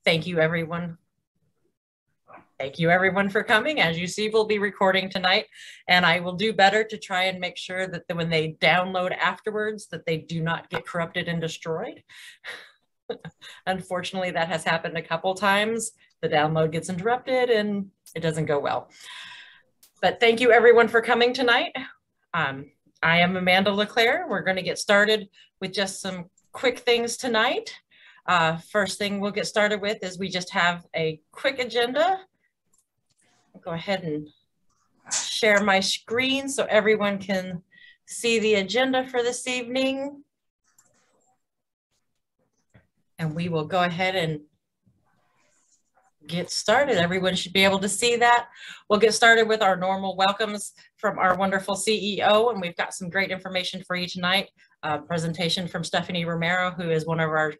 Thank you, everyone. Thank you, everyone, for coming. As you see, we'll be recording tonight, and I will do better to try and make sure that when they download afterwards, that they do not get corrupted and destroyed. Unfortunately, that has happened a couple times. The download gets interrupted and it doesn't go well. But thank you, everyone, for coming tonight. I am Amanda LeClaire. We're going to get started with just some quick things tonight. First thing we'll get started with is we just have a quick agenda. I'll go ahead and share my screen so everyone can see the agenda for this evening. And we will go ahead and get started. Everyone should be able to see that. We'll get started with our normal welcomes from our wonderful CEO, and we've got some great information for you tonight. A presentation from Stephanie Romero, who is one of our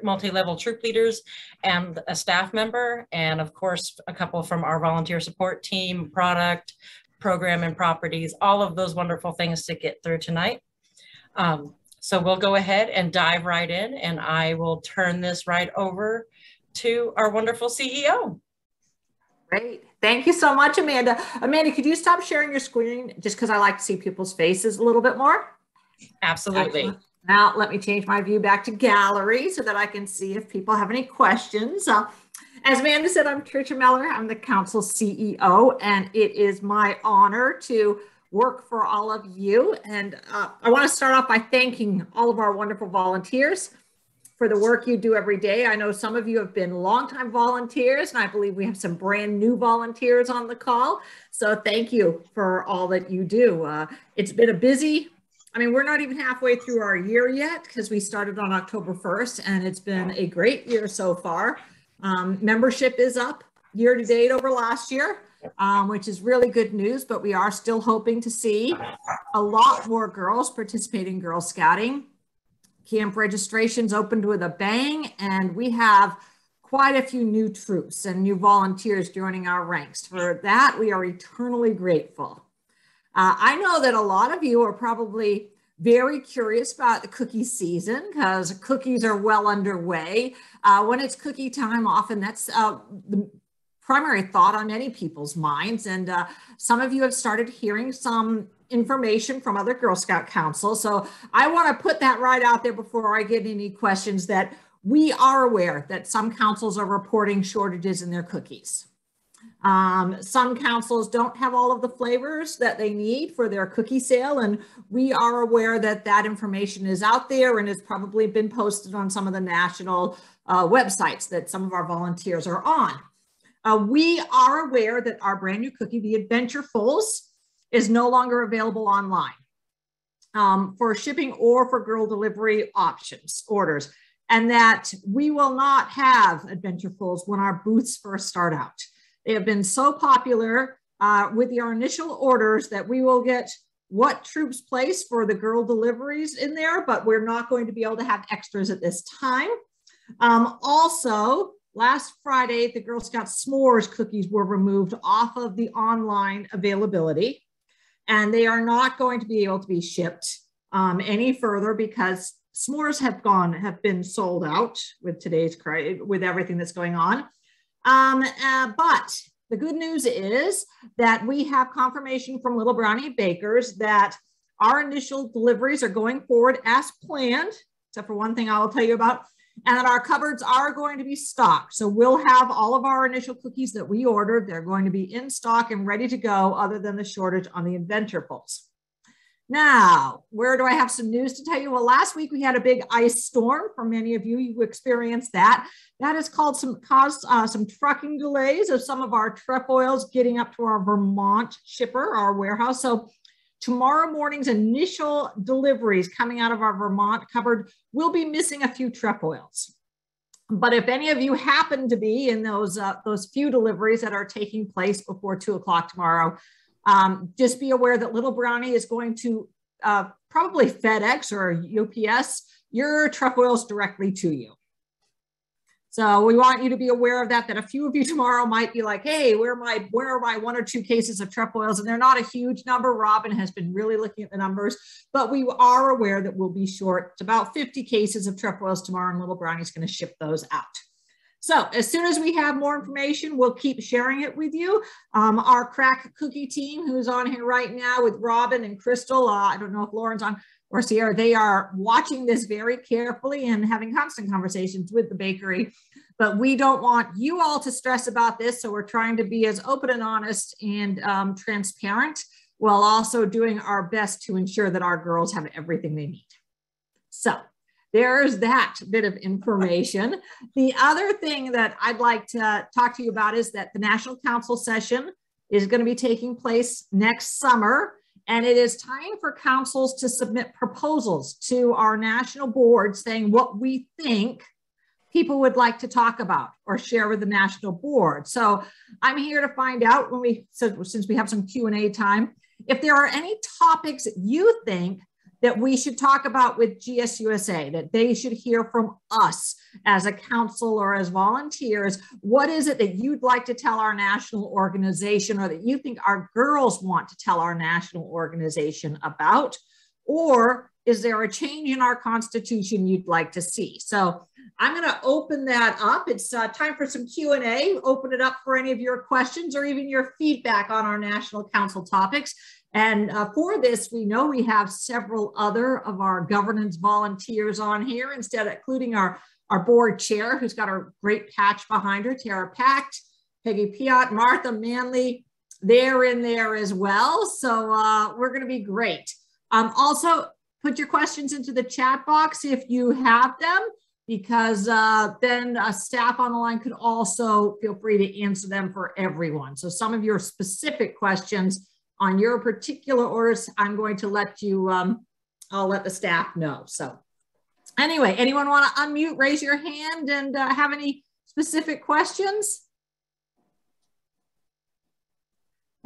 multi-level troop leaders and a staff member, and of course a couple from our volunteer support team, product, program, and properties, all of those wonderful things to get through tonight. So we'll go ahead and dive right in, and I will turn this right over to our wonderful CEO. Great. Thank you so much, Amanda. Amanda, could you stop sharing your screen just because I like to see people's faces a little bit more? Absolutely. Excellent. Now let me change my view back to gallery so that I can see if people have any questions. As Amanda said, I'm Tricia Miller. I'm the council CEO, and it is my honor to work for all of you. And I want to start off by thanking all of our wonderful volunteers for the work you do every day. I know some of you have been longtime volunteers, and I believe we have some brand new volunteers on the call. So thank you for all that you do. It's been a busy, we're not even halfway through our year yet because we started on October 1st, and it's been a great year so far. Membership is up year to date over last year, which is really good news, but we are still hoping to see a lot more girls participate in Girl Scouting. Camp registrations opened with a bang, and we have quite a few new troops and new volunteers joining our ranks. For that, we are eternally grateful. I know that a lot of you are probably very curious about the cookie season because cookies are well underway. When it's cookie time, often that's the primary thought on many people's minds. And some of you have started hearing some information from other Girl Scout councils. So I want to put that right out there before I get any questions that we are aware that some councils are reporting shortages in their cookies. Some councils don't have all of the flavors that they need for their cookie sale, and we are aware that that information is out there and has probably been posted on some of the national websites that some of our volunteers are on. We are aware that our brand new cookie, the Adventurefuls, is no longer available online for shipping or for girl delivery orders, and that we will not have Adventurefuls when our booths first start out. They have been so popular with our initial orders that we will get what troops place for the girl deliveries in there, but we're not going to be able to have extras at this time. Also, last Friday, the Girl Scout s'mores cookies were removed off of the online availability, and they are not going to be able to be shipped any further because s'mores have been sold out with with everything that's going on. But the good news is that we have confirmation from Little Brownie Bakers that our initial deliveries are going forward as planned, except for one thing I will tell you about, and that our cupboards are going to be stocked. So we'll have all of our initial cookies that we ordered. They're going to be in stock and ready to go, other than the shortage on the Adventurefuls. Now, where do I have some news to tell you? Well, last week we had a big ice storm. For many of you, you experienced that. That has caused some trucking delays of some of our trefoils getting up to our Vermont shipper, our warehouse. So tomorrow morning's initial deliveries coming out of our Vermont cupboard will be missing a few trefoils. But if any of you happen to be in those few deliveries that are taking place before 2 o'clock tomorrow, just be aware that Little Brownie is going to probably FedEx or UPS your trefoils directly to you. So we want you to be aware of that a few of you tomorrow might be like, hey, where are my 1 or 2 cases of trefoils? And they're not a huge number. Robin has been really looking at the numbers, but we are aware that we'll be short. It's about 50 cases of trefoils tomorrow, and Little Brownie's going to ship those out. So as soon as we have more information, we'll keep sharing it with you. Our crack cookie team, who's on here right now with Robin and Crystal, I don't know if Lauren's on or Sierra, they are watching this very carefully and having constant conversations with the bakery. But we don't want you all to stress about this. So we're trying to be as open and honest and transparent, while also doing our best to ensure that our girls have everything they need. So there's that bit of information. The other thing that I'd like to talk to you about is that the National Council session is going to be taking place next summer. And it is time for councils to submit proposals to our national board saying what we think people would like to talk about or share with the national board. So I'm here to find out since we have some Q&A time, if there are any topics that you think that we should talk about with GSUSA, that they should hear from us as a council or as volunteers. What is it that you'd like to tell our national organization, or that you think our girls want to tell our national organization about? Or is there a change in our constitution you'd like to see? So I'm going to open that up. It's time for some Q&A. Open it up for any of your questions or even your feedback on our national council topics. And for this, we know we have several other of our governance volunteers on here, including our board chair, who's got a great patch behind her, Tara Pact, Peggy Piot, Martha Manley. They're in there as well. So we're going to be great. Also, put your questions into the chat box if you have them, because then staff on the line could also feel free to answer them for everyone. So some of your specific questions on your particular orders, I'm going to let you, I'll let the staff know. So anyway, anyone want to unmute, raise your hand, and have any specific questions?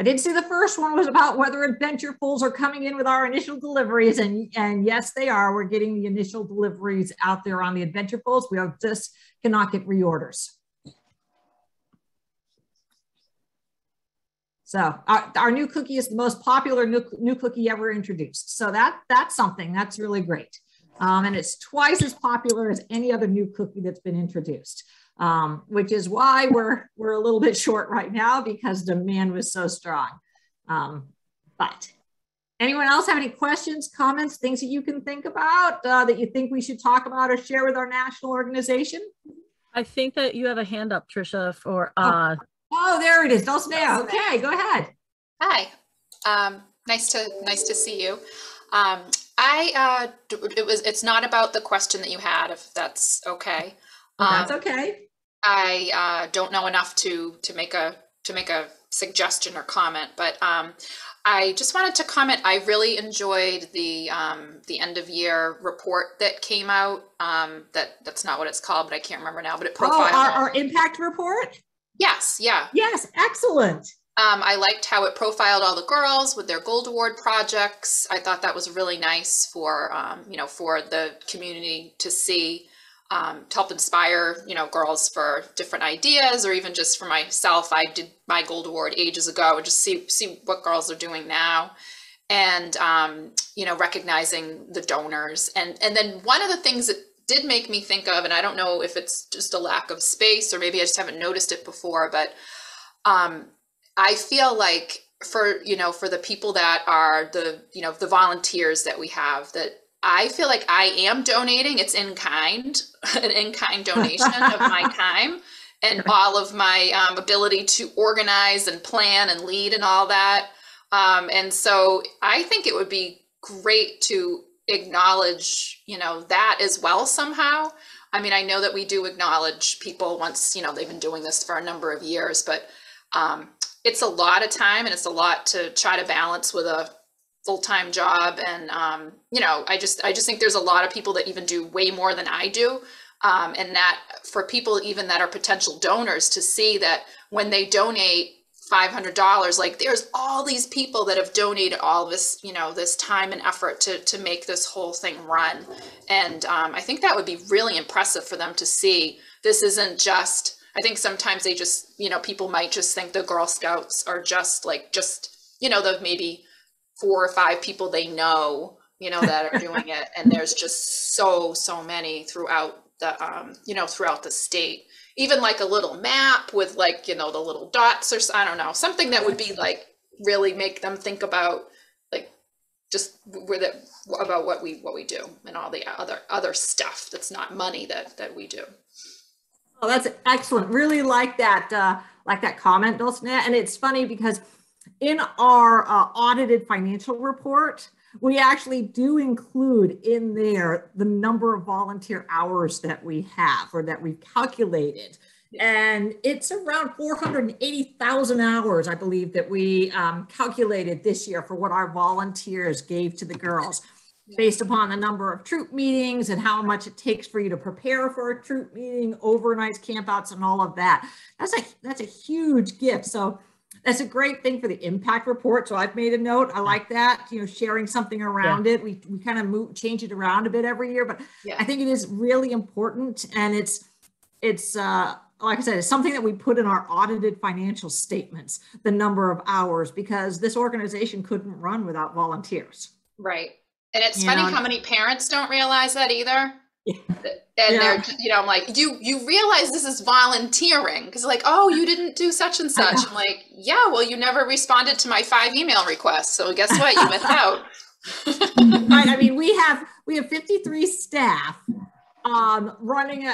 I did see the first one was about whether adventurefuls are coming in with our initial deliveries, and yes, they are. We're getting the initial deliveries out there on the adventurefuls. We just cannot get reorders. So our new cookie is the most popular new cookie ever introduced. So that's something that's really great. And it's twice as popular as any other new cookie that's been introduced, which is why we're a little bit short right now, because demand was so strong. But anyone else have any questions, comments, things that you can think about that you think we should talk about or share with our national organization? I think that you have a hand up, Tricia, for Oh, there it is. Dulcinea. Okay, go ahead. Hi. Nice to see you. It's not about the question that you had, if that's okay. That's okay. I don't know enough to make a suggestion or comment, but I just wanted to comment. I really enjoyed the end of year report that came out. That's not what it's called, but I can't remember now. But it profiled our impact report. Yes. Yeah. Yes. Excellent. I liked how it profiled all the girls with their Gold Award projects. I thought that was really nice for, for the community to see, to help inspire, girls for different ideas, or even just for myself. I did my Gold Award ages ago, and just see what girls are doing now, and, recognizing the donors. And then one of the things that did make me think of, and I don't know if it's just a lack of space or maybe I just haven't noticed it before, but I feel like for the people that are the volunteers that we have, that I feel like I am donating. It's in kind, an in-kind donation of my time and all of my ability to organize and plan and lead and all that. And so I think it would be great to acknowledge, that as well somehow. I mean, I know that we do acknowledge people once, they've been doing this for a number of years, but it's a lot of time and it's a lot to try to balance with a full-time job. And, I just think there's a lot of people that even do way more than I do. And that for people even that are potential donors to see that when they donate $500, like there's all these people that have donated all this, this time and effort to make this whole thing run. And I think that would be really impressive for them to see. This isn't just, I think sometimes they just, people might just think the Girl Scouts are just the maybe 4 or 5 people they know, that are doing it. And there's just so many throughout the, throughout the state. even like a little map with like, you know, the little dots, or I don't know, something that would be like really make them think about like just about what we do and all the other stuff that's not money that we do. Oh, that's excellent. Really like that comment, Dulcinea. And it's funny because in our audited financial report, we actually do include in there the number of volunteer hours that we have or that we've calculated. And it's around 480,000 hours, I believe, that we calculated this year for what our volunteers gave to the girls, based upon the number of troop meetings and how much it takes for you to prepare for a troop meeting, overnights, campouts, and all of that. That's a huge gift. So that's a great thing for the impact report. So I've made a note. I like that, you know, sharing something around it. We kind of change it around a bit every year, but I think it is really important. And it's like I said, it's something that we put in our audited financial statements, the number of hours, because this organization couldn't run without volunteers. Right. And it's funny how many parents don't realize that either. Yeah. And they're, you know, I'm like, you realize this is volunteering, because like, oh, you didn't do such and such. I'm like, yeah, well, you never responded to my 5 email requests. So guess what? You missed out. Right. I mean, we have 53 staff running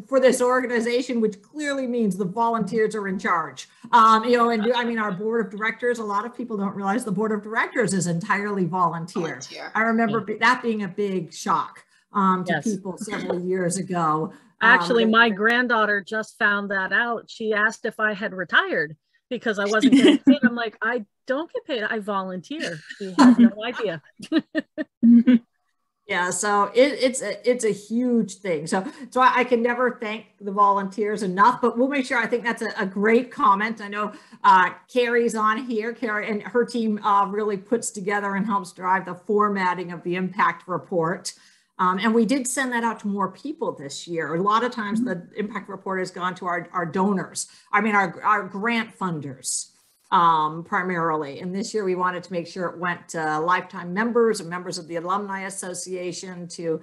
for this organization, which clearly means the volunteers are in charge. You know, and I mean, our board of directors, a lot of people don't realize the board of directors is entirely volunteer. I remember that being a big shock to people several years ago. Actually, my granddaughter just found that out. She asked if I had retired because I wasn't getting paid. I'm like, I don't get paid. I volunteer. She had no idea. Yeah, so it's a huge thing. So I can never thank the volunteers enough, but we'll make sure. I think that's a great comment. I know Carrie's on here. Carrie and her team really puts together and helps drive the formatting of the impact report. And we did send that out to more people this year. A lot of times the impact report has gone to our donors. I mean, our grant funders. Primarily. And this year we wanted to make sure it went to lifetime members and members of the Alumni Association to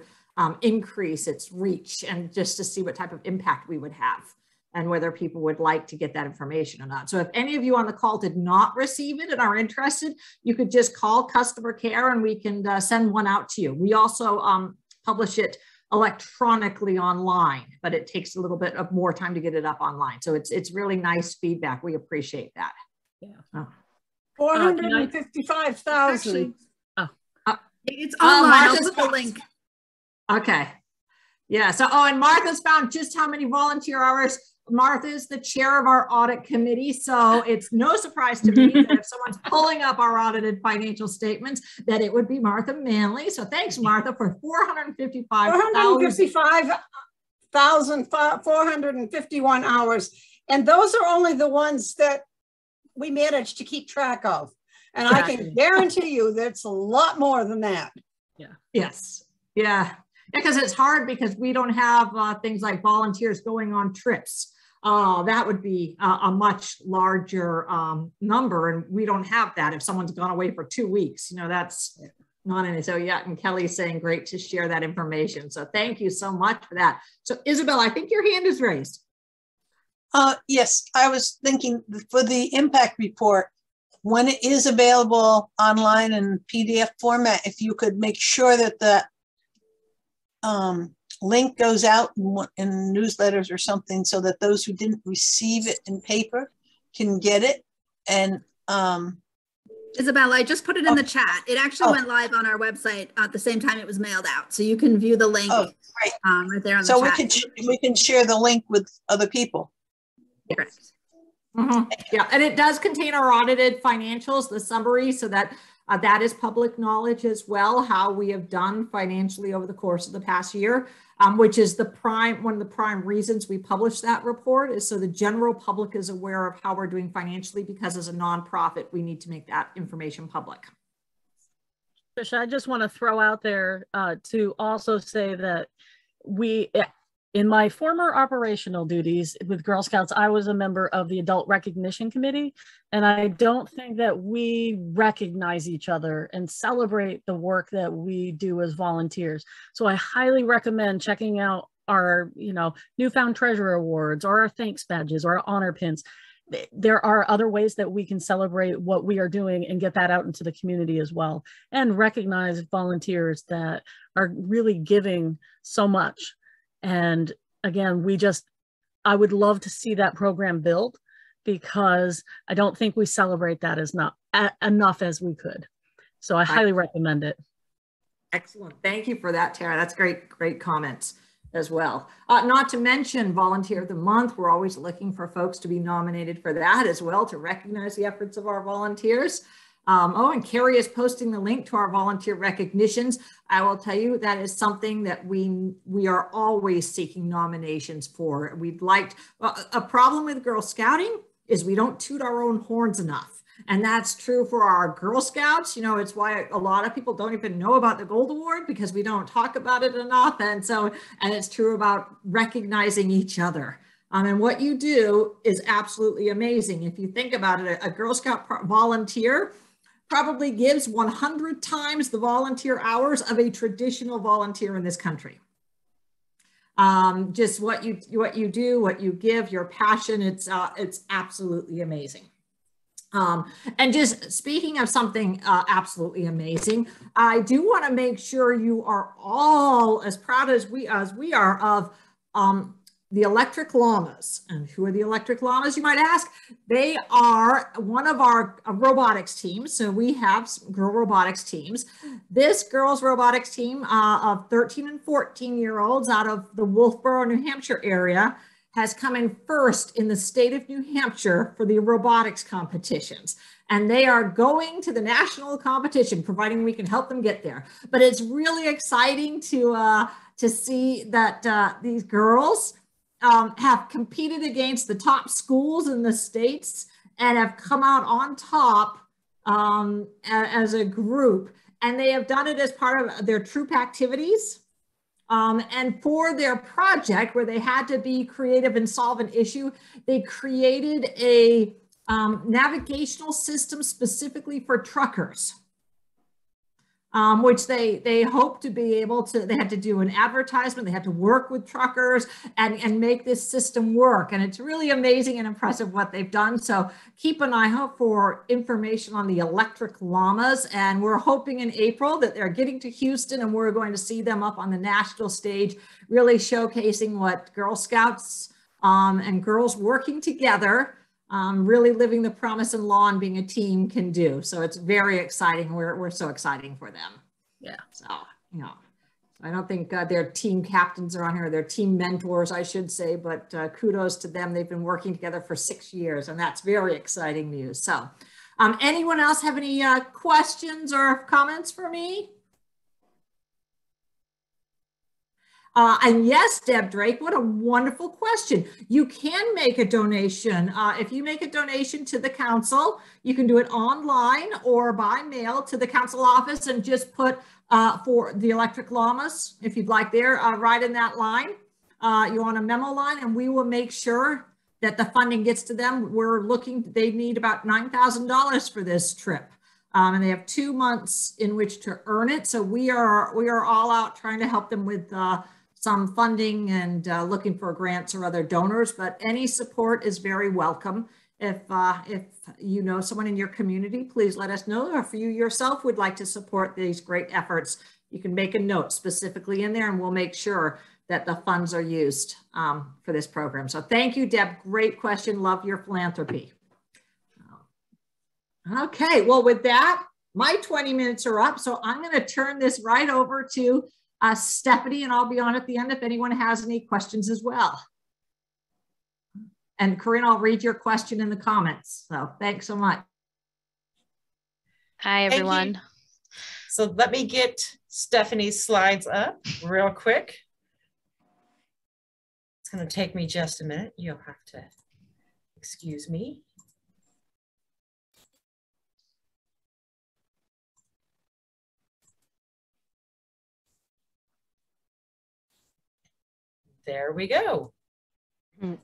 increase its reach and just to see what type of impact we would have and whether people would like to get that information or not. So if any of you on the call did not receive it and are interested, you could just call customer care and we can send one out to you. We also publish it electronically online, but it takes a little bit of more time to get it up online. So it's really nice feedback. We appreciate that. Yeah. 455,000. It's online. I'll put the link. Okay. Yeah. So, and Martha's found just how many volunteer hours. Martha is the chair of our audit committee. So it's no surprise to me that if someone's pulling up our audited financial statements, that it would be Martha Manley. So thanks, Martha, for 455,451 hours. And those are only the ones that we managed to keep track of. And I can guarantee you that's a lot more than that. Yeah. Yes. Yeah. Because it's hard because we don't have things like volunteers going on trips. That would be a much larger number. And we don't have that if someone's gone away for 2 weeks. You know, that's not any. So yeah, and Kelly's saying great to share that information. So thank you so much for that. So Isabel, I think your hand is raised. Yes, I was thinking for the impact report, when it is available online in PDF format, if you could make sure that the link goes out in newsletters or something so that those who didn't receive it in paper can get it. And Isabella, I just put it in the chat. It actually went live on our website at the same time it was mailed out. So you can view the link right there on the chat. So we can share the link with other people. Correct. Yeah, and it does contain our audited financials, the summary, so that that is public knowledge as well, how we have done financially over the course of the past year, which is one of the prime reasons we publish that report is so the general public is aware of how we're doing financially, because as a nonprofit, we need to make that information public. Tricia, I just want to throw out there to also say that in my former operational duties with Girl Scouts, I was a member of the Adult Recognition Committee, and I don't think that we recognize each other and celebrate the work that we do as volunteers. So I highly recommend checking out our, newfound treasure awards or our thanks badges or our honor pins. There are other ways that we can celebrate what we are doing and get that out into the community as well, and recognize volunteers that are really giving so much. And again, I would love to see that program build, because I don't think we celebrate that as not enough as we could. So I highly recommend it. Excellent. Thank you for that, Tara. That's great comments as well. Not to mention Volunteer of the Month. We're always looking for folks to be nominated for that as well, to recognize the efforts of our volunteers. And Carrie is posting the link to our volunteer recognitions. I will tell you that is something that we are always seeking nominations for. A problem with Girl Scouting is we don't toot our own horns enough. And that's true for our Girl Scouts. It's why a lot of people don't even know about the Gold Award, because we don't talk about it enough. And it's true about recognizing each other. And what you do is absolutely amazing. If you think about it, a Girl Scout volunteer probably gives 100 times the volunteer hours of a traditional volunteer in this country. Just what you do, what you give, your passion, it's absolutely amazing. And just speaking of something absolutely amazing, I do want to make sure you are all as proud as we are of the Electric Llamas. And who are the Electric Llamas, you might ask? They are one of our robotics teams. So we have girl robotics teams. This girls robotics team of 13 and 14-year-olds out of the Wolfboro, New Hampshire area has come in first in the state of New Hampshire for the robotics competitions. And they are going to the national competition, providing we can help them get there. But it's really exciting to see that these girls have competed against the top schools in the states and have come out on top as a group. And they have done it as part of their troop activities. And for their project, where they had to be creative and solve an issue, they created a navigational system specifically for truckers, which they hope to be able to. They had to do an advertisement, they had to work with truckers and make this system work. And it's really amazing and impressive what they've done. So keep an eye out for information on the Electric Llamas. And we're hoping in April that they're getting to Houston and we're going to see them up on the national stage, really showcasing what Girl Scouts and girls working together, really living the promise in law and being a team can do. So it's very exciting. We're so exciting for them. Yeah. So, I don't think their team captains are on here, their team mentors, I should say, but kudos to them. They've been working together for 6 years, and that's very exciting news. So anyone else have any questions or comments for me? And yes, Deb Drake, what a wonderful question. You can make a donation. If you make a donation to the council, you can do it online or by mail to the council office and just put for the Electric Llamas, if you'd like there, right in that line. You're on a memo line and we will make sure that the funding gets to them. They need about $9,000 for this trip. And they have 2 months in which to earn it. So we are all out trying to help them with some funding and looking for grants or other donors, but any support is very welcome. If you know someone in your community, please let us know. Or if you yourself would like to support these great efforts, you can make a note specifically in there and we'll make sure that the funds are used for this program. So thank you, Deb. Great question. Love your philanthropy. Okay, well, with that, my 20 minutes are up. So I'm going to turn this right over to Stephanie, and I'll be on at the end if anyone has any questions as well. And Corinne, I'll read your question in the comments. So thanks so much. Hi, everyone. So let me get Stephanie's slides up real quick. It's going to take me just a minute. You'll have to excuse me. There we go. Hold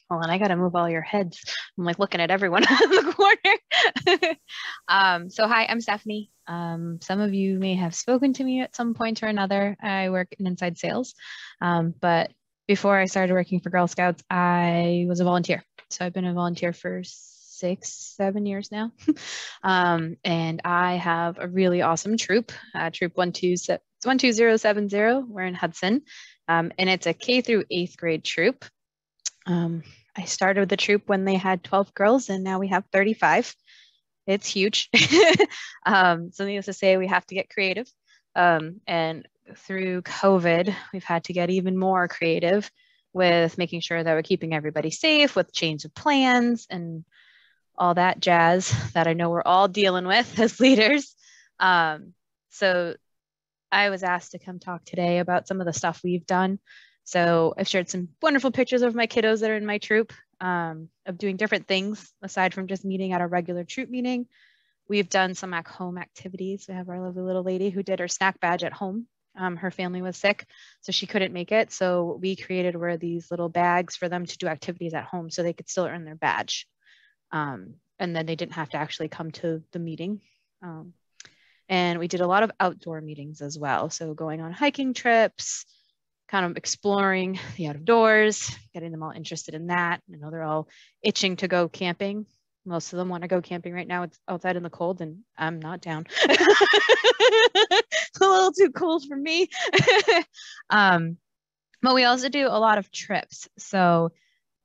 on, I got to move all your heads. I'm like looking at everyone in the corner. So hi, I'm Stephanie. Some of you may have spoken to me at some point or another. I work in inside sales, but before I started working for Girl Scouts, I was a volunteer. So I've been a volunteer for 6-7 years now. And I have a really awesome troop, Troop 12070. We're in Hudson, and it's a K through 8th grade troop. I started with the troop when they had 12 girls, and now we have 35. It's huge. So needless to say, we have to get creative. And through COVID, we've had to get even more creative with making sure that we're keeping everybody safe, with change of plans and all that jazz that I know we're all dealing with as leaders. So I was asked to come talk today about some of the stuff we've done. So I've shared some wonderful pictures of my kiddos that are in my troop, of doing different things aside from just meeting at a regular troop meeting. We've done some at home activities. We have our lovely little lady who did her snack badge at home. Her family was sick, so she couldn't make it. So we created these little bags for them to do activities at home so they could still earn their badge. And then they didn't have to actually come to the meeting. And we did a lot of outdoor meetings as well. So going on hiking trips, kind of exploring the outdoors, getting them all interested in that. I know they're all itching to go camping. Most of them want to go camping right now. It's outside in the cold and I'm not down. It's a little too cold for me. But we also do a lot of trips. So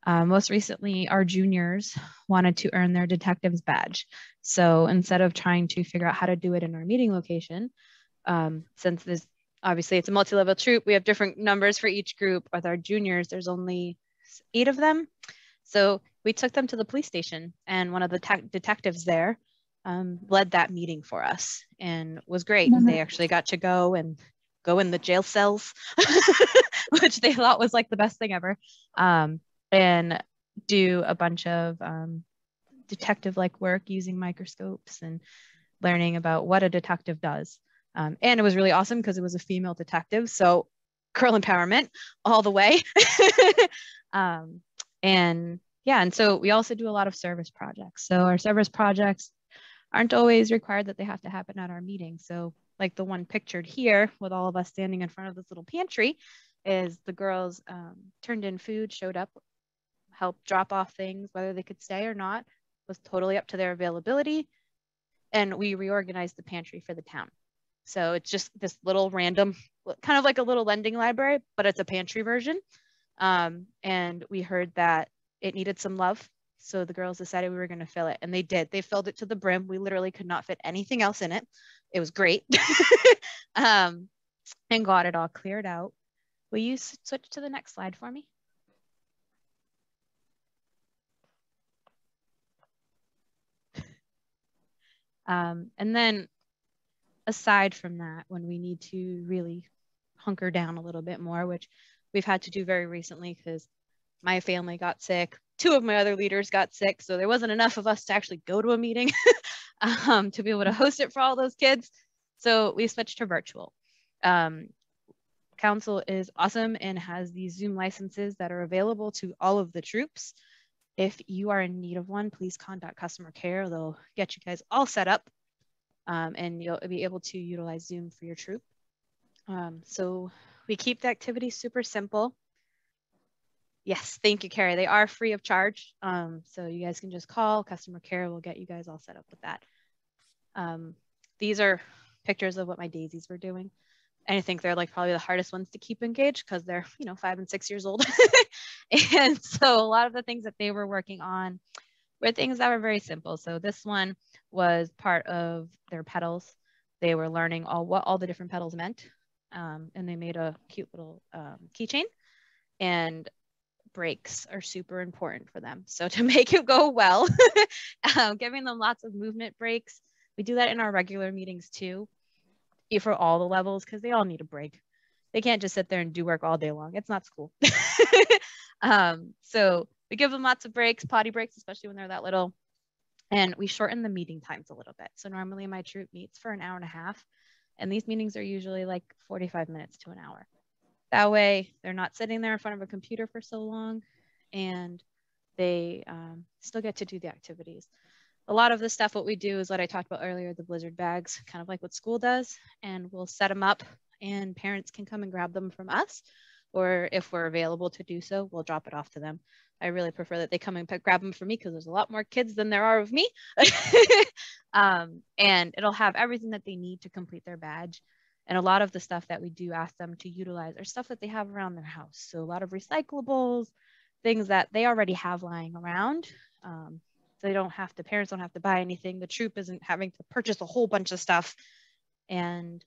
most recently, our juniors wanted to earn their detective's badge. So instead of trying to figure out how to do it in our meeting location, since there's obviously it's a multi-level troop, we have different numbers for each group. With our juniors, there's only 8 of them. So we took them to the police station, and one of the detectives there led that meeting for us and was great. They actually got to go in the jail cells, which they thought was like the best thing ever. And do a bunch of detective-like work using microscopes and learning about what a detective does. And it was really awesome because it was a female detective. So girl empowerment all the way. And so we also do a lot of service projects. So our service projects aren't always required that they have to happen at our meeting. So like the one pictured here with all of us standing in front of this little pantry is the girls turned in food, showed up, helped drop off things, whether they could stay or not, was totally up to their availability. And we reorganized the pantry for the town. So it's just this little random, kind of like a little lending library, but it's a pantry version. And we heard that it needed some love. So the girls decided we were going to fill it, and they did. They filled it to the brim. We literally could not fit anything else in it. It was great. And got it all cleared out. Will you switch to the next slide for me? And then aside from that, when we need to really hunker down a little bit more, which we've had to do very recently because my family got sick, 2 of my other leaders got sick, so there wasn't enough of us to actually go to a meeting to be able to host it for all those kids. So we switched to virtual. Council is awesome and has these Zoom licenses that are available to all of the troops. If you are in need of one, please contact customer care. They'll get you guys all set up, and you'll be able to utilize Zoom for your troop. So we keep the activity super simple. Yes, thank you, Carrie. They are free of charge. So you guys can just call customer care. We'll get you guys all set up with that. These are pictures of what my daisies were doing. And I think they're like probably the hardest ones to keep engaged because they're, 5 and 6 years old. And so a lot of the things that they were working on were things that were very simple. So this one was part of their petals. They were learning what all the different petals meant. And they made a cute little keychain. And breaks are super important for them. So to make it go well, giving them lots of movement breaks. We do that in our regular meetings too, for all the levels, because they all need a break. They can't just sit there and do work all day long. It's not school. So we give them lots of breaks, potty breaks, especially when they're that little. And we shorten the meeting times a little bit. So normally my troop meets for an hour and a half. And these meetings are usually like 45 minutes to an hour. That way they're not sitting there in front of a computer for so long, and they still get to do the activities. A lot of the stuff, what we do is what I talked about earlier, the blizzard bags, kind of like what school does, and we'll set them up and parents can come and grab them from us, or if we're available to do so, we'll drop it off to them. I really prefer that they come and grab them for me because there's a lot more kids than there are of me. And it'll have everything that they need to complete their badge. And a lot of the stuff that we do ask them to utilize are stuff that they have around their house. So a lot of recyclables, things that they already have lying around. So they don't have to, parents don't have to buy anything. The troop isn't having to purchase a whole bunch of stuff, and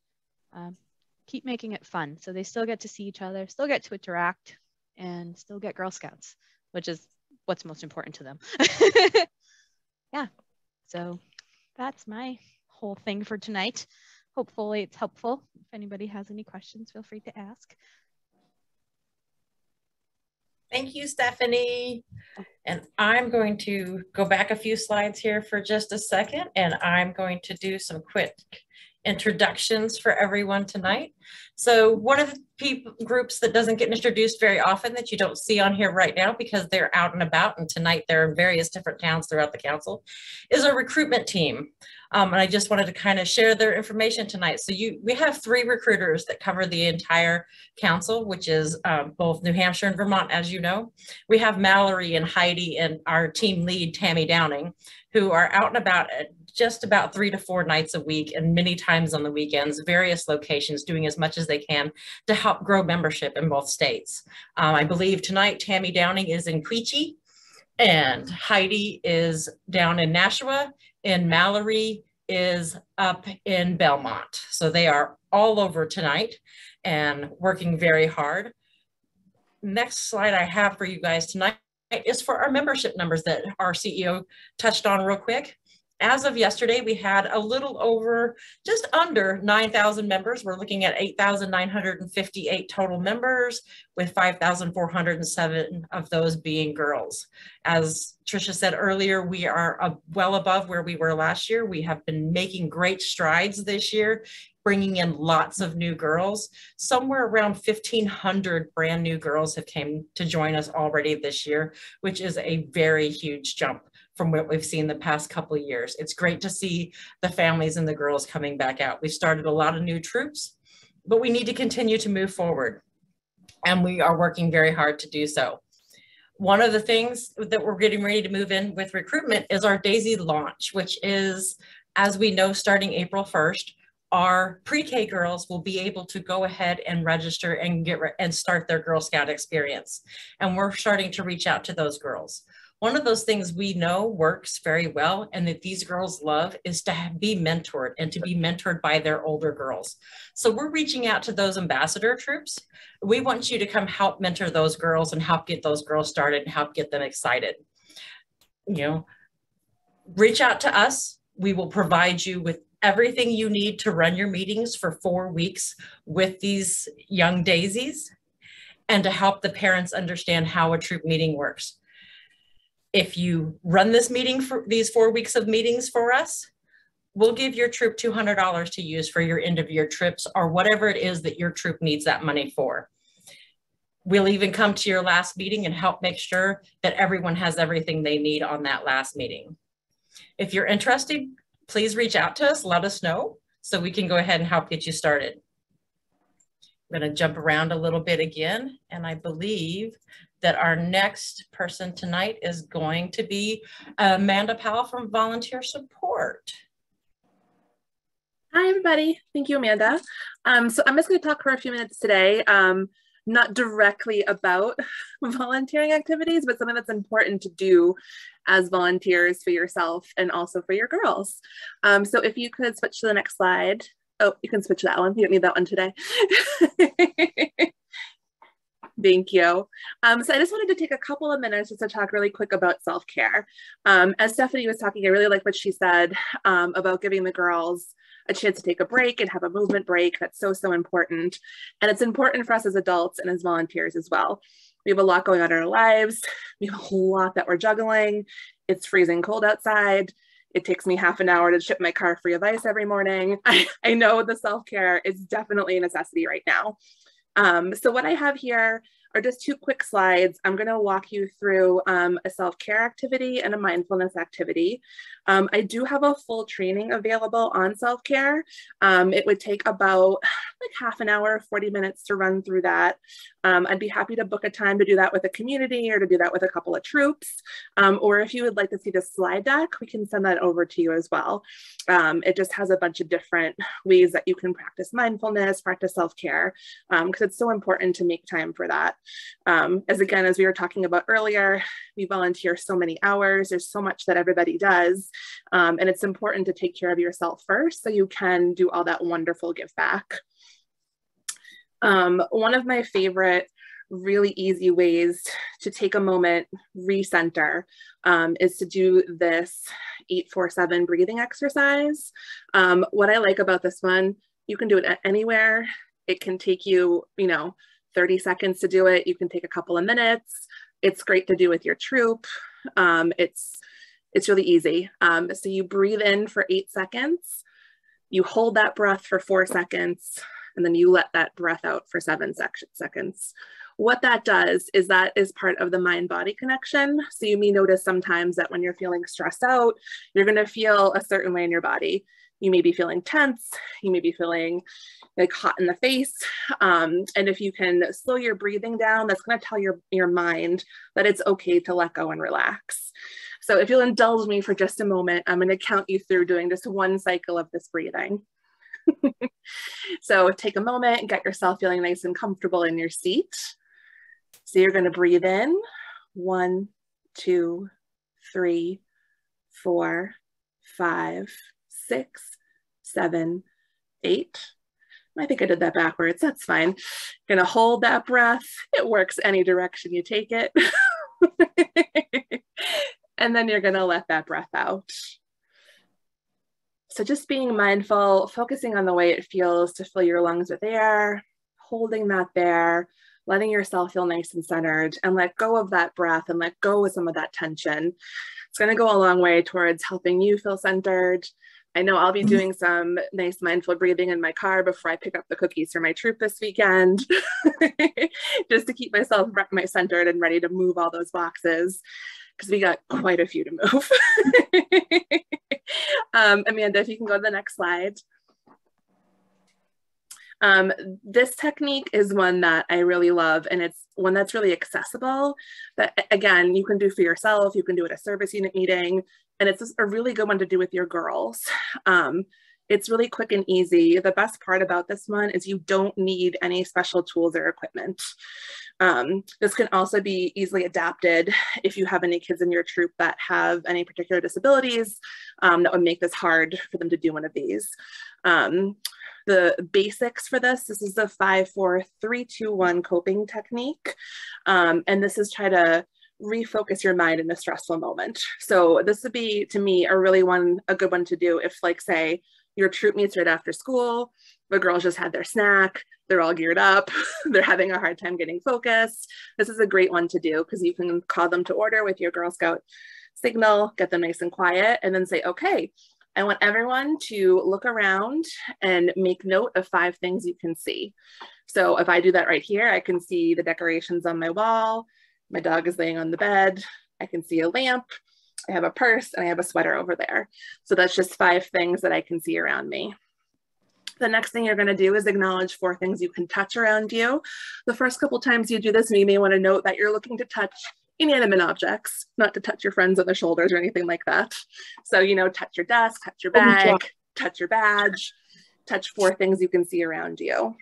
keep making it fun. So they still get to see each other, still get to interact, and still get Girl Scouts, which is what's most important to them. Yeah, so that's my whole thing for tonight. Hopefully it's helpful. If anybody has any questions, feel free to ask. Thank you, Stephanie. And I'm going to go back a few slides here for just a second, and I'm going to do some quick introductions for everyone tonight. So one of the groups that doesn't get introduced very often, that you don't see on here right now because they're out and about, and tonight they're in various different towns throughout the council, is our recruitment team. And I just wanted to kind of share their information tonight. So we have 3 recruiters that cover the entire council, which is both New Hampshire and Vermont, as you know. We have Mallory and Heidi and our team lead, Tammy Downing, who are out and about at just about 3 to 4 nights a week and many times on the weekends, various locations, doing as much as they can to help grow membership in both states. I believe tonight Tammy Downing is in Quechee and Heidi is down in Nashua, and Mallory is up in Belmont. So they are all over tonight and working very hard. Next slide I have for you guys tonight is for our membership numbers that our CEO touched on real quick. As of yesterday, we had a little over, just under 9,000 members. We're looking at 8,958 total members, with 5,407 of those being girls. As Tricia said earlier, we are well above where we were last year. We have been making great strides this year, bringing in lots of new girls. Somewhere around 1,500 brand new girls have came to join us already this year, which is a very huge jump from what we've seen the past couple of years. It's great to see the families and the girls coming back out. We started a lot of new troops, but we need to continue to move forward, and we are working very hard to do so. One of the things that we're getting ready to move in with recruitment is our Daisy launch, which is, as we know, starting April 1st, our pre-K girls will be able to go ahead and register and start their Girl Scout experience. And we're starting to reach out to those girls. One of those things we know works very well and that these girls love is to be mentored, and to be mentored by their older girls. So we're reaching out to those ambassador troops. We want you to come help mentor those girls and help get those girls started and help get them excited. You know, reach out to us. We will provide you with everything you need to run your meetings for 4 weeks with these young daisies, and to help the parents understand how a troop meeting works. If you run this meeting for these 4 weeks of meetings for us, we'll give your troop $200 to use for your end of year trips, or whatever it is that your troop needs that money for. We'll even come to your last meeting and help make sure that everyone has everything they need on that last meeting. If you're interested, please reach out to us, let us know, so we can go ahead and help get you started. I'm going to jump around a little bit again, and I believe that our next person tonight is going to be Amanda Powell from Volunteer Support. Hi, everybody. Thank you, Amanda. So I'm just going to talk for a few minutes today, not directly about volunteering activities, but something that's important to do as volunteers for yourself and also for your girls. So if you could switch to the next slide. Oh, you can switch to that one. You don't need that one today. Thank you. So I just wanted to take a couple of minutes just to talk really quick about self-care. As Stephanie was talking, I really like what she said about giving the girls a chance to take a break and have a movement break. That's so, so important. And it's important for us as adults and as volunteers as well. We have a lot going on in our lives. We have a whole lot that we're juggling. It's freezing cold outside. It takes me half an hour to ship my car free of ice every morning. I know the self-care is definitely a necessity right now. So what I have here are just 2 quick slides. I'm going to walk you through a self-care activity and a mindfulness activity. I do have a full training available on self-care. It would take about like half an hour, 40 minutes to run through that. I'd be happy to book a time to do that with a community or to do that with a couple of troops. Or if you would like to see the slide deck, we can send that over to you as well. It just has a bunch of different ways that you can practice mindfulness, practice self-care, because it's so important to make time for that. As we were talking about earlier, we volunteer so many hours. There's so much that everybody does. And it's important to take care of yourself first so you can do all that wonderful give back. One of my favorite really easy ways to take a moment, recenter, is to do this 8-4-7 breathing exercise. What I like about this one, you can do it anywhere. It can take you, 30 seconds to do it. You can take a couple of minutes. It's great to do with your troop. It's really easy. So you breathe in for 8 seconds, you hold that breath for 4 seconds, and then you let that breath out for 7 seconds. What that does is that is part of the mind-body connection. So you may notice sometimes that when you're feeling stressed out, you're going to feel a certain way in your body. You may be feeling tense, you may be feeling like hot in the face. And if you can slow your breathing down, that's going to tell your mind that it's okay to let go and relax. So if you'll indulge me for just a moment, I'm going to count you through doing just 1 cycle of this breathing. So take a moment and get yourself feeling nice and comfortable in your seat. So you're going to breathe in 1, 2, 3, 4, 5, 6, 7, 8. I think I did that backwards. That's fine. Going to hold that breath. It works any direction you take it. And then you're going to let that breath out. So just being mindful, focusing on the way it feels to fill your lungs with air, holding that there, letting yourself feel nice and centered, and let go of that breath and let go of some of that tension. It's going to go a long way towards helping you feel centered. I know I'll be doing some nice mindful breathing in my car before I pick up the cookies for my troop this weekend, just to keep myself centered and ready to move all those boxes, because we got quite a few to move. Amanda, if you can go to the next slide. This technique is one that I really love, and it's one that's really accessible, that again, you can do for yourself, you can do at a service unit meeting, and it's a really good one to do with your girls. It's really quick and easy. The best part about this one is you don't need any special tools or equipment. This can also be easily adapted if you have any kids in your troop that have any particular disabilities that would make this hard for them to do one of these. The basics for this is the 5-4-3-2-1 coping technique. And this is try to refocus your mind in a stressful moment. So this would be, to me, a good one to do if, like, say, your troop meets right after school, the girls just had their snack, they're all geared up, they're having a hard time getting focused. This is a great one to do because you can call them to order with your Girl Scout signal, get them nice and quiet, and then say, okay, I want everyone to look around and make note of 5 things you can see. So if I do that right here, I can see the decorations on my wall, my dog is laying on the bed, I can see a lamp, I have a purse, and I have a sweater over there. So that's just 5 things that I can see around me. The next thing you're going to do is acknowledge 4 things you can touch around you. The first couple times you do this, you may want to note that you're looking to touch inanimate objects, not to touch your friends on the shoulders or anything like that. So, touch your desk, touch your bag, touch your badge, touch 4 things you can see around you.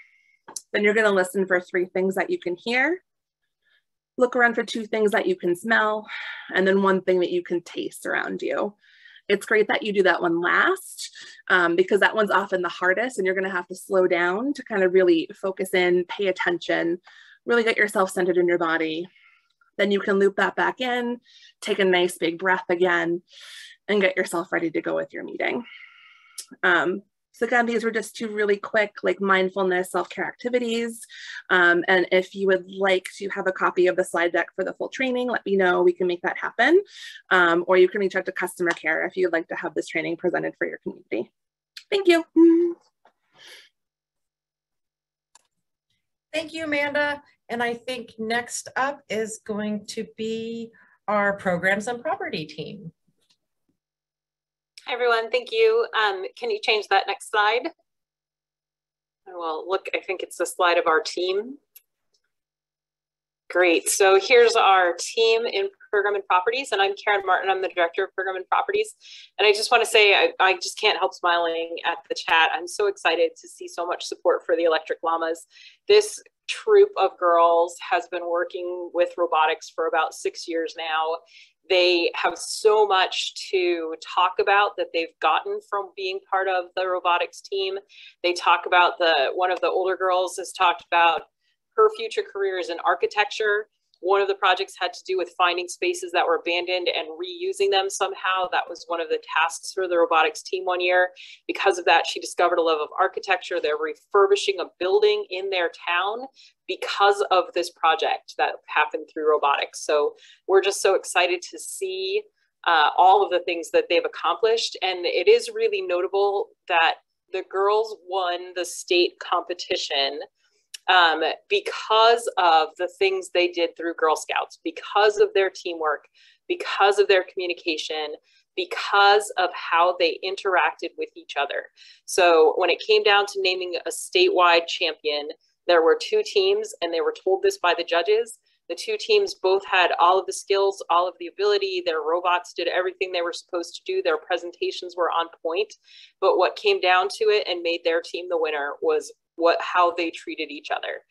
Then you're going to listen for 3 things that you can hear. Look around for 2 things that you can smell, and then 1 thing that you can taste around you. It's great that you do that one last because that one's often the hardest, and you're going to have to slow down to kind of really focus in, pay attention, really get yourself centered in your body. Then you can loop that back in, take a nice big breath again, and get yourself ready to go with your meeting. So again, these were just 2 really quick, like, mindfulness self-care activities. And if you would like to have a copy of the slide deck for the full training, let me know, we can make that happen. Or you can reach out to customer care if you'd like to have this training presented for your community. Thank you. Thank you, Amanda. And I think next up is going to be our programs and property team. Hi, everyone. Thank you. Can you change that next slide? Well, look, I think it's the slide of our team. Great. So here's our team in program and properties, and I'm Karen Martin. I'm the director of program and properties. And I just want to say, I just can't help smiling at the chat. I'm so excited to see so much support for the Electric Llamas. This troop of girls has been working with robotics for about 6 years now. They have so much to talk about that they've gotten from being part of the robotics team. They talk about one of the older girls has talked about her future career is in architecture. One of the projects had to do with finding spaces that were abandoned and reusing them somehow. That was one of the tasks for the robotics team one year. Because of that, she discovered a love of architecture. They're refurbishing a building in their town because of this project that happened through robotics. So we're just so excited to see all of the things that they've accomplished. And it is really notable that the girls won the state competition because of the things they did through Girl Scouts, because of their teamwork, because of their communication, because of how they interacted with each other. So when it came down to naming a statewide champion, there were 2 teams, and they were told this by the judges. The 2 teams both had all of the skills, all of the ability. Their robots did everything they were supposed to do. Their presentations were on point. But what came down to it and made their team the winner was how they treated each other.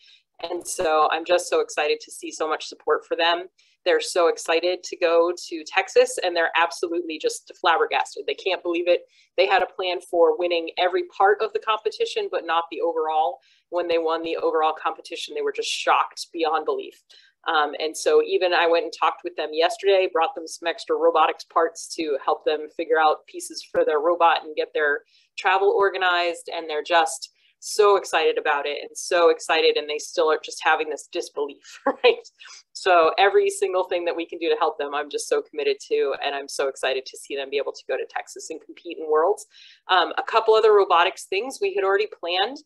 And so I'm just so excited to see so much support for them. They're so excited to go to Texas, and they're absolutely just flabbergasted. They can't believe it. They had a plan for winning every part of the competition, but not the overall. When they won the overall competition, they were just shocked beyond belief. And so even I went and talked with them yesterday, brought them some extra robotics parts to help them figure out pieces for their robot and get their travel organized. And they're just so excited about it, and so excited, and they still are just having this disbelief, right? So every single thing that we can do to help them, I'm just so committed to, and I'm so excited to see them be able to go to Texas and compete in Worlds. A couple other robotics things we had already planned.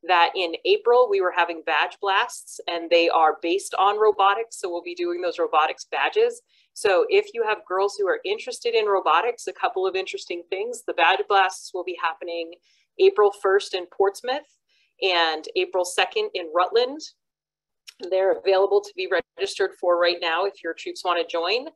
That in April, we were having badge blasts, and they are based on robotics. So we'll be doing those robotics badges. So if you have girls who are interested in robotics, a couple of interesting things, the badge blasts will be happening April 1st in Portsmouth and April 2nd in Rutland. They're available to be registered for right now if your troops want to join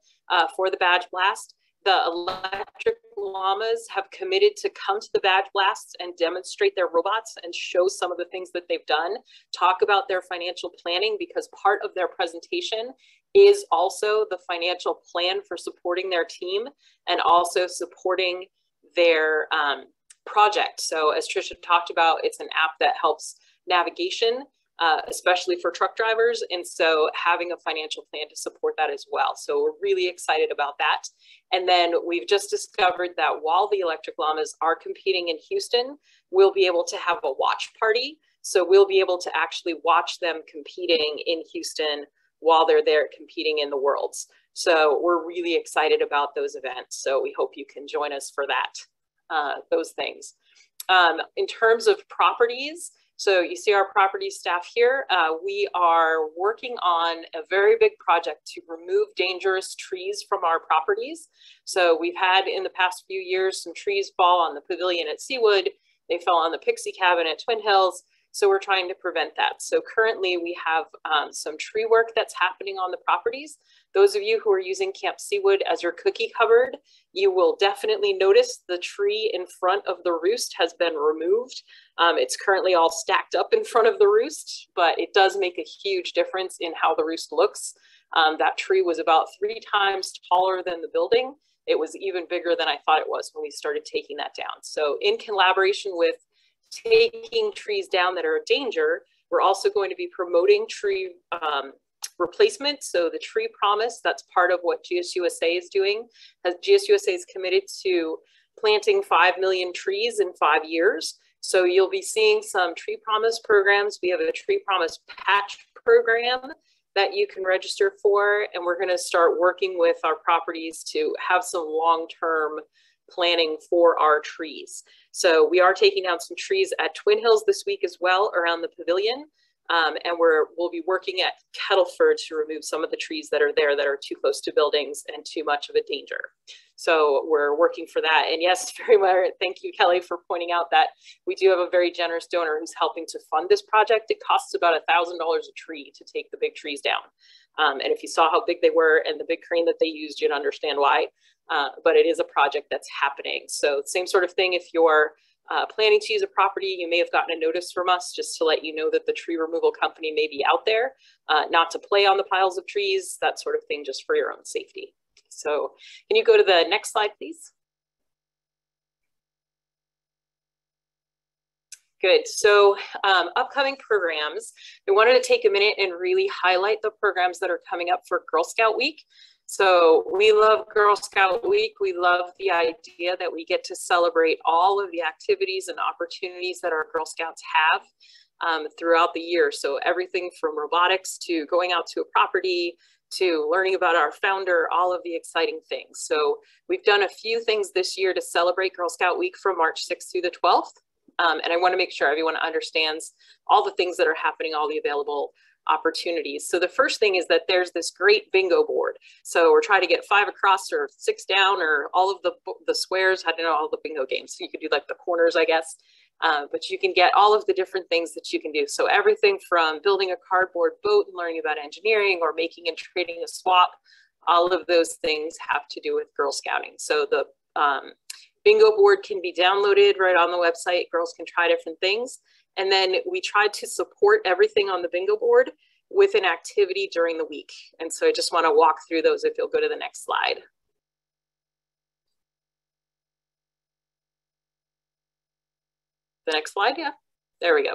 for the badge blast. The Electric Llamas have committed to come to the badge blasts and demonstrate their robots and show some of the things that they've done, talk about their financial planning, because part of their presentation is also the financial plan for supporting their team and also supporting their project. So as Trisha talked about, it's an app that helps navigation, especially for truck drivers. And so having a financial plan to support that as well. So we're really excited about that. And then we've just discovered that while the Electric Llamas are competing in Houston, we'll be able to have a watch party. So we'll be able to actually watch them competing in Houston while they're there competing in the Worlds. So we're really excited about those events. So we hope you can join us for that. Those things. In terms of properties, so you see our property staff here. We are working on a very big project to remove dangerous trees from our properties. So we've had in the past few years some trees fall on the pavilion at Seawood. They fell on the Pixie Cabin at Twin Hills. So we're trying to prevent that. So currently we have some tree work that's happening on the properties. Those of you who are using Camp Seawood as your cookie cupboard, you will definitely notice the tree in front of the roost has been removed. It's currently all stacked up in front of the roost, but it does make a huge difference in how the roost looks. That tree was about 3 times taller than the building. It was even bigger than I thought it was when we started taking that down. So in collaboration with taking trees down that are a danger, we're also going to be promoting tree replacement. So the tree promise, that's part of what GSUSA is doing. GSUSA is committed to planting 5 million trees in 5 years. So you'll be seeing some tree promise programs. We have a tree promise patch program that you can register for. And we're going to start working with our properties to have some long-term planning for our trees. So we are taking down some trees at Twin Hills this week as well around the pavilion. And we'll be working at Kettleford to remove some of the trees that are there that are too close to buildings and too much of a danger. So we're working for that. And yes, very much. Thank you, Kelly, for pointing out that we do have a very generous donor who's helping to fund this project. It costs about $1,000 a tree to take the big trees down. And if you saw how big they were and the big crane that they used, you'd understand why. But it is a project that's happening. So same sort of thing if you're planning to use a property, you may have gotten a notice from us just to let you know that the tree removal company may be out there, not to play on the piles of trees, that sort of thing, just for your own safety. So can you go to the next slide, please? Good. So upcoming programs, I wanted to take a minute and really highlight the programs that are coming up for Girl Scout Week. So we love Girl Scout Week. We love the idea that we get to celebrate all of the activities and opportunities that our Girl Scouts have throughout the year. So everything from robotics to going out to a property to learning about our founder, all of the exciting things. So we've done a few things this year to celebrate Girl Scout Week from March 6th through the 12th. And I want to make sure everyone understands all the things that are happening, all the available opportunities. So the first thing is that there's this great bingo board. So we're trying to get 5 across or 6 down or all of the squares. I don't know, all the bingo games. So you could do like the corners, I guess. But you can get all of the different things that you can do. So everything from building a cardboard boat and learning about engineering or making and trading a swap, all of those things have to do with Girl Scouting. So the bingo board can be downloaded right on the website. Girls can try different things. And then we tried to support everything on the bingo board with an activity during the week. And so I just want to walk through those if you'll go to the next slide. The next slide, yeah, there we go.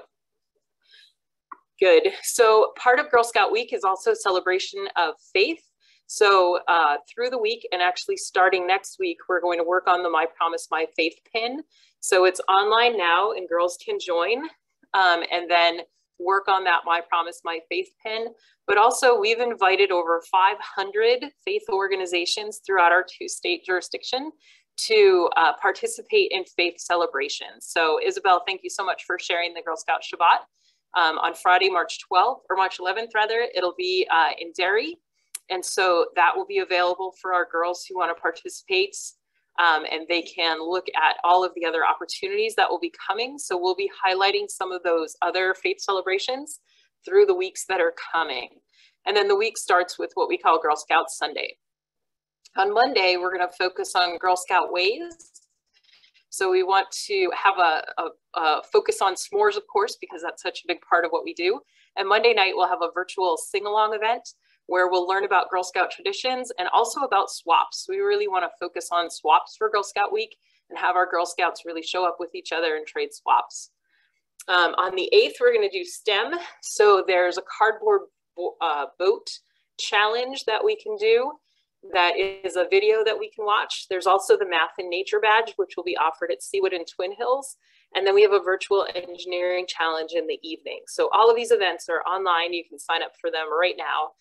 Good. So part of Girl Scout Week is also celebration of faith. So through the week and actually starting next week, we're going to work on the My Promise, My Faith pin. So it's online now and girls can join and then work on that My Promise, My Faith pin. But also we've invited over 500 faith organizations throughout our 2-state jurisdiction to participate in faith celebrations. So Isabel, thank you so much for sharing the Girl Scout Shabbat. On Friday, March 12th, or March 11th rather, it'll be in Derry. And so that will be available for our girls who want to participate. And they can look at all of the other opportunities that will be coming. So we'll be highlighting some of those other faith celebrations through the weeks that are coming. And then the week starts with what we call Girl Scout Sunday. On Monday, we're going to focus on Girl Scout ways. So we want to have a focus on s'mores, of course, because that's such a big part of what we do. And Monday night, we'll have a virtual sing-along event where we'll learn about Girl Scout traditions and also about swaps. We really want to focus on swaps for Girl Scout Week and have our Girl Scouts really show up with each other and trade swaps. On the 8th, we're going to do STEM. So there's a cardboard boat challenge that we can do. That is a video that we can watch. There's also the Math and Nature badge, which will be offered at Seawood and Twin Hills. And then we have a virtual engineering challenge in the evening. So all of these events are online. You can sign up for them right now,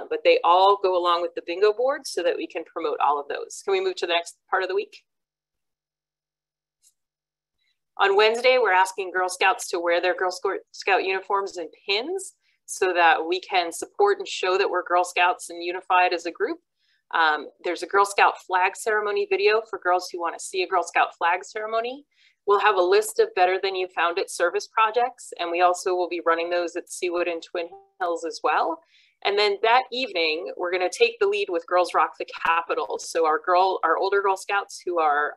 but they all go along with the bingo board so that we can promote all of those. Can we move to the next part of the week? On Wednesday, we're asking Girl Scouts to wear their Girl Scout uniforms and pins so that we can support and show that we're Girl Scouts and unified as a group. There's a Girl Scout flag ceremony video for girls who want to see a Girl Scout flag ceremony. We'll have a list of Better Than You Found It service projects, and we also will be running those at Seawood and Twin Hills as well. And then that evening, we're going to take the lead with Girls Rock the Capitol. So our older Girl Scouts who are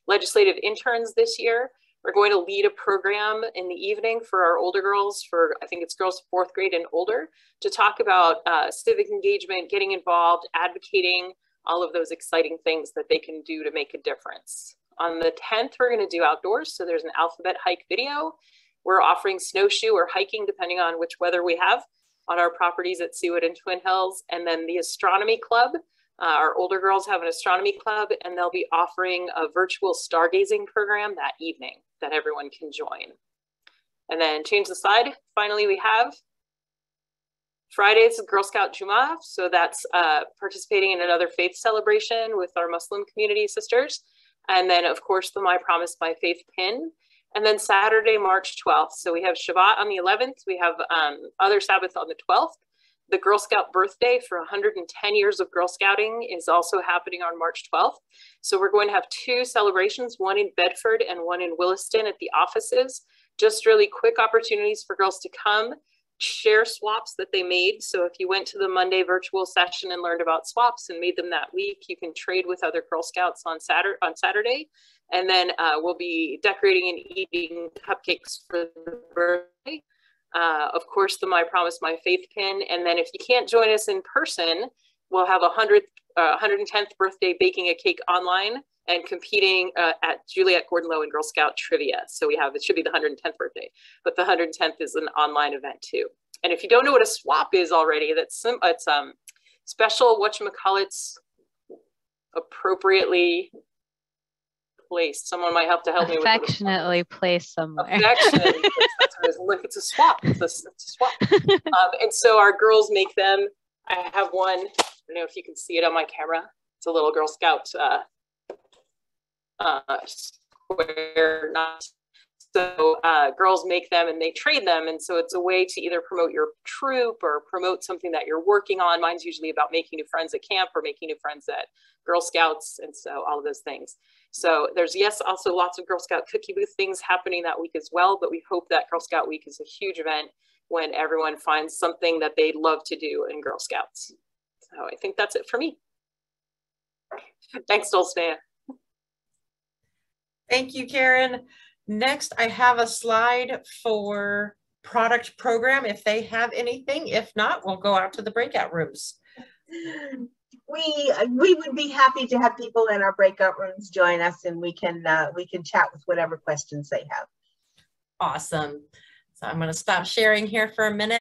legislative interns this year are going to lead a program in the evening for our older girls, for I think it's girls 4th grade and older, to talk about civic engagement, getting involved, advocating, all of those exciting things that they can do to make a difference. On the 10th, we're going to do outdoors. So there's an alphabet hike video. We're offering snowshoe or hiking, depending on which weather we have, on our properties at Seawood and Twin Hills. And then the astronomy club. Our older girls have an astronomy club, and they'll be offering a virtual stargazing program that evening that everyone can join. And then change the slide. Finally, we have Friday's Girl Scout Juma. So that's participating in another faith celebration with our Muslim community sisters. And then, of course, the My Promise, My Faith pin. And then Saturday, March 12th. So we have Shabbat on the 11th. We have other Sabbath on the 12th. The Girl Scout birthday for 110 years of Girl Scouting is also happening on March 12th. So we're going to have 2 celebrations, one in Bedford and one in Williston at the offices. Just really quick opportunities for girls to come, share swaps that they made. So if you went to the Monday virtual session and learned about swaps and made them that week, you can trade with other Girl Scouts on Saturday. And then we'll be decorating and eating cupcakes for the birthday. Of course, the My Promise, My Faith pin. And then if you can't join us in person, we'll have 110th birthday baking a cake online and competing at Juliet Gordon-Low and Girl Scout Trivia. So we have, it should be the 110th birthday, but the 110th is an online event too. And if you don't know what a swap is already, it's special whatchamacallits appropriately placed. Someone might have to help me with affectionately placed somewhere. Affectionately placed. That's what it is. Look, it's a swap. It's a swap. And so our girls make them. I have one. I don't know if you can see it on my camera. It's a little Girl Scout square knot. So girls make them and they trade them. And so it's a way to either promote your troop or promote something that you're working on. Mine's usually about making new friends at camp or making new friends at Girl Scouts. And so all of those things. So there's, yes, also lots of Girl Scout cookie booth things happening that week as well. But we hope that Girl Scout Week is a huge event when everyone finds something that they love to do in Girl Scouts. So I think that's it for me. Thanks, Dulcinea. Thank you, Karen. Next, I have a slide for product program, if they have anything. If not, we'll go out to the breakout rooms. We would be happy to have people in our breakout rooms join us, and we can chat with whatever questions they have. Awesome. So I'm going to stop sharing here for a minute.